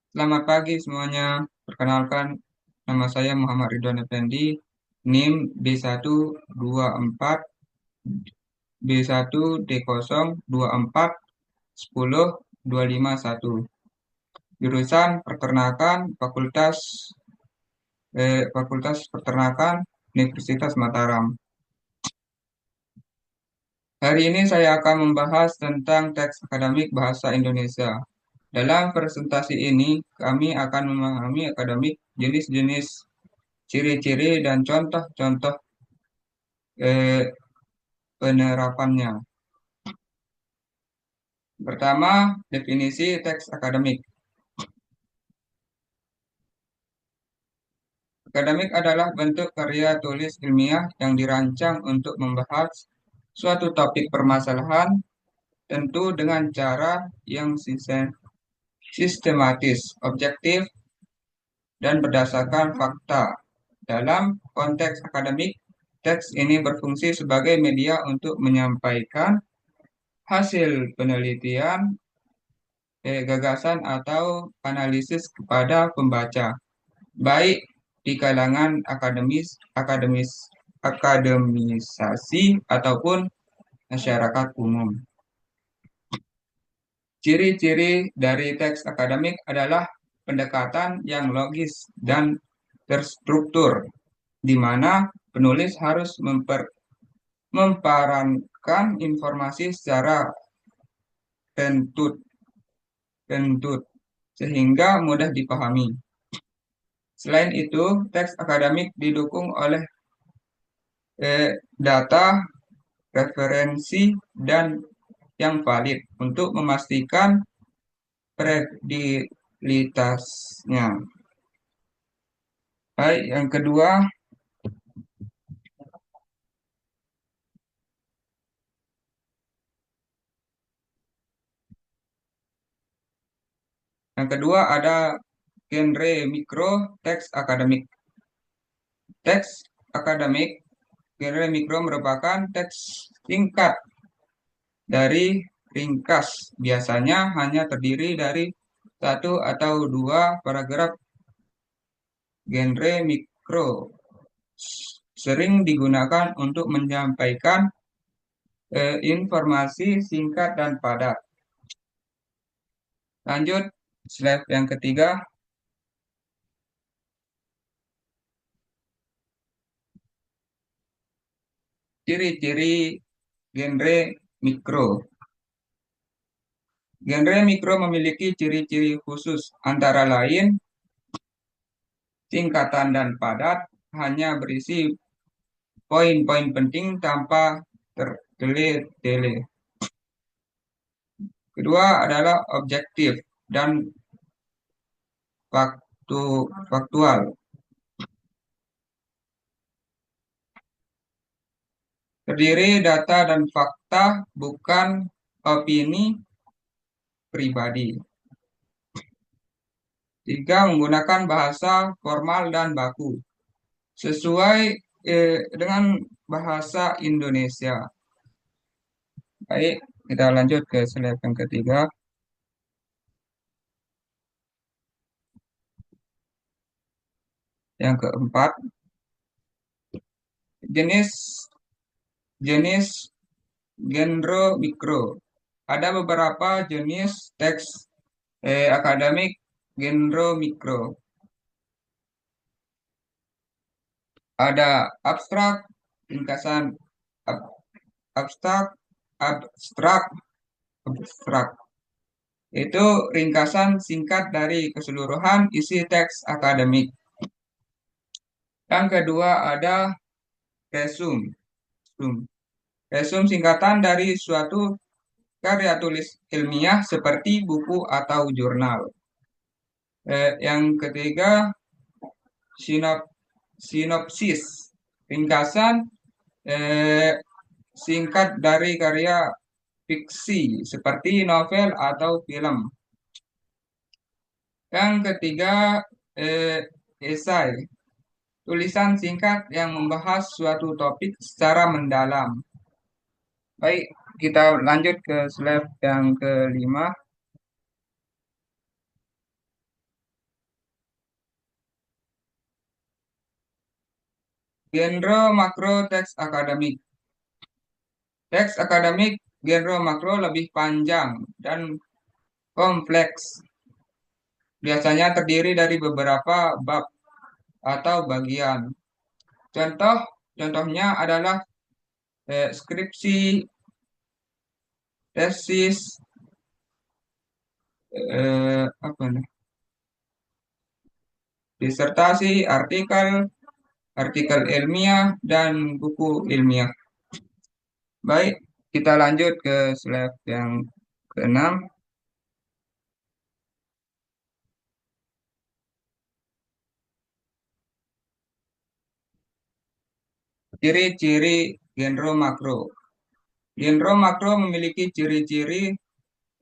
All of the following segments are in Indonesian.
Selamat pagi semuanya. Perkenalkan, nama saya Muhammad Ridwan Effendi, NIM B124 B1D024 10 251. Jurusan Peternakan Fakultas Peternakan Universitas Mataram. Hari ini saya akan membahas tentang teks akademik bahasa Indonesia. Dalam presentasi ini, kami akan memahami akademik, jenis-jenis, ciri-ciri, dan contoh-contoh eh, penerapannya. Pertama, definisi teks akademik. Akademik adalah bentuk karya tulis ilmiah yang dirancang untuk membahas suatu topik permasalahan, tentu dengan cara yang sistematis, objektif, dan berdasarkan fakta. Dalam konteks akademik, teks ini berfungsi sebagai media untuk menyampaikan hasil penelitian, gagasan, atau analisis kepada pembaca, baik di kalangan akademisasi ataupun masyarakat umum. Ciri-ciri dari teks akademik adalah pendekatan yang logis dan terstruktur, di mana penulis harus memparankan informasi secara kentut, kentut sehingga mudah dipahami. Selain itu, teks akademik didukung oleh data, referensi, dan yang valid untuk memastikan kredibilitasnya. Baik, yang kedua ada genre mikro teks akademik. Teks akademik genre mikro merupakan teks singkat dari ringkas, biasanya hanya terdiri dari satu atau dua paragraf. Genre mikro sering digunakan untuk menyampaikan informasi singkat dan padat. Lanjut, slide yang ketiga. Ciri-ciri genre mikro. Genre mikro memiliki ciri-ciri khusus, antara lain singkatan dan padat, hanya berisi poin-poin penting tanpa tertele-tele. Kedua adalah objektif dan faktual. Terdiri data dan fakta, bukan opini pribadi. Tiga, menggunakan bahasa formal dan baku sesuai dengan bahasa Indonesia. Baik, kita lanjut ke slide yang ketiga. Yang keempat, jenis jenis genre mikro. Ada beberapa jenis teks akademik genre mikro. Ada abstrak, ringkasan ab- abstrak, abstrak, abstrak. Itu ringkasan singkat dari keseluruhan isi teks akademik. Yang kedua ada resume. Resume singkatan dari suatu karya tulis ilmiah seperti buku atau jurnal. Yang ketiga, sinop, sinopsis, ringkasan eh, singkat dari karya fiksi seperti novel atau film. Yang ketiga, esai, tulisan singkat yang membahas suatu topik secara mendalam. Baik, kita lanjut ke slide yang kelima. Genre makro teks akademik. Teks akademik genre makro lebih panjang dan kompleks. Biasanya terdiri dari beberapa bab atau bagian. Contohnya adalah skripsi, tesis, apa nih? Disertasi, artikel ilmiah, dan buku ilmiah. Baik, kita lanjut ke slide yang keenam. Ciri-ciri genre makro. Genre makro memiliki ciri-ciri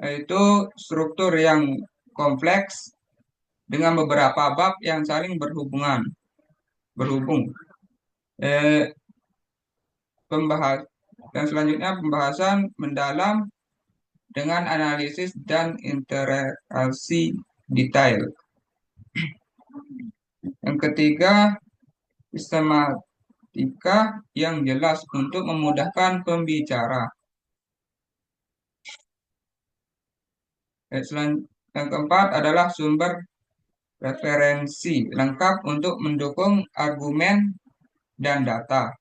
yaitu struktur yang kompleks dengan beberapa bab yang saling berhubung. Eh, pembahas dan selanjutnya pembahasan mendalam dengan analisis dan interaksi detail. Yang ketiga, sistematika yang jelas untuk memudahkan pembicara. Yang keempat adalah sumber referensi lengkap untuk mendukung argumen dan data.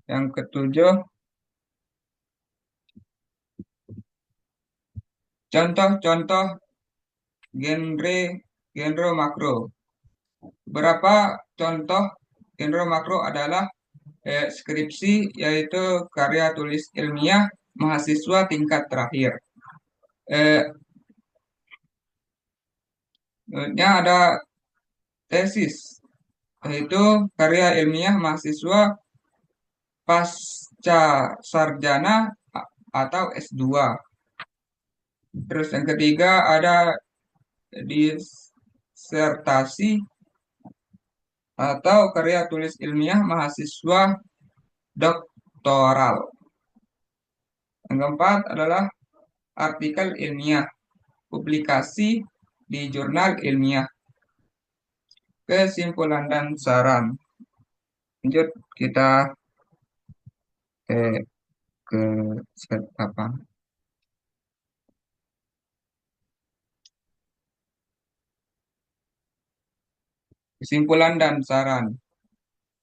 Yang ketujuh, contoh-contoh genre makro. Beberapa contoh genre makro adalah skripsi, yaitu karya tulis ilmiah mahasiswa tingkat terakhir. Eh, Selanjutnya ada tesis, yaitu karya ilmiah mahasiswa pasca sarjana atau S2. Terus yang ketiga ada disertasi atau karya tulis ilmiah mahasiswa doktoral. Yang keempat adalah artikel ilmiah, publikasi di jurnal ilmiah. Kesimpulan dan saran. Lanjut kita ke, ke slide apa? Kesimpulan dan saran.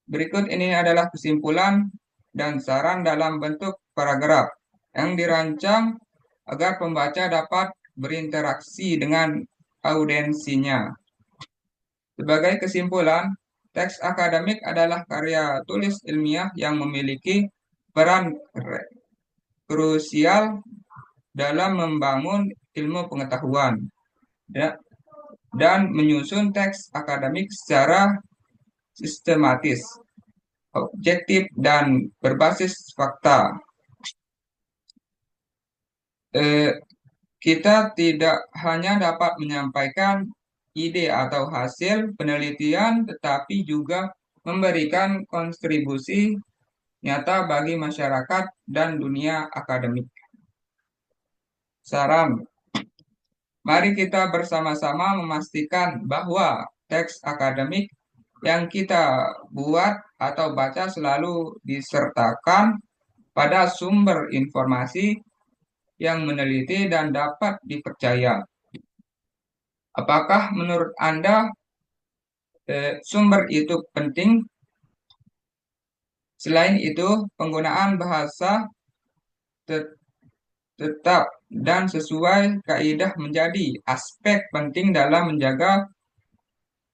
Berikut ini adalah kesimpulan dan saran dalam bentuk paragraf yang dirancang agar pembaca dapat berinteraksi dengan audiensinya. Sebagai kesimpulan, teks akademik adalah karya tulis ilmiah yang memiliki peran krusial dalam membangun ilmu pengetahuan, ya, dan menyusun teks akademik secara sistematis, objektif, dan berbasis fakta. Eh, Kita tidak hanya dapat menyampaikan ide atau hasil penelitian, tetapi juga memberikan kontribusi nyata bagi masyarakat dan dunia akademik. Saran, mari kita bersama-sama memastikan bahwa teks akademik yang kita buat atau baca selalu disertakan pada sumber informasi yang meneliti dan dapat dipercaya. Apakah menurut Anda sumber itu penting? Selain itu, penggunaan bahasa tetap dan sesuai kaidah menjadi aspek penting dalam menjaga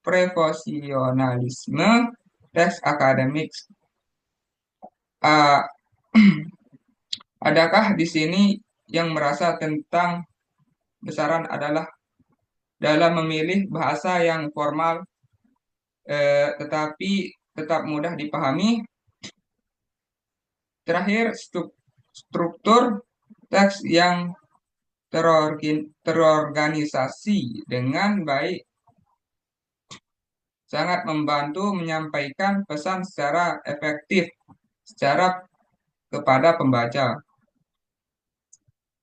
profesionalisme teks akademik. Uh, Adakah di sini yang merasa tentang besaran adalah dalam memilih bahasa yang formal tetapi tetap mudah dipahami? Terakhir, struktur teks yang terorganisasi dengan baik sangat membantu menyampaikan pesan secara efektif kepada pembaca.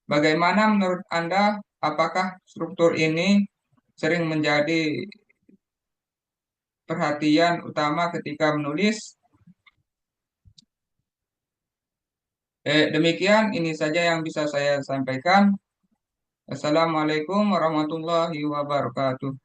Bagaimana menurut Anda, apakah struktur ini sering menjadi perhatian utama ketika menulis? Demikian ini saja yang bisa saya sampaikan. Assalamualaikum warahmatullahi wabarakatuh.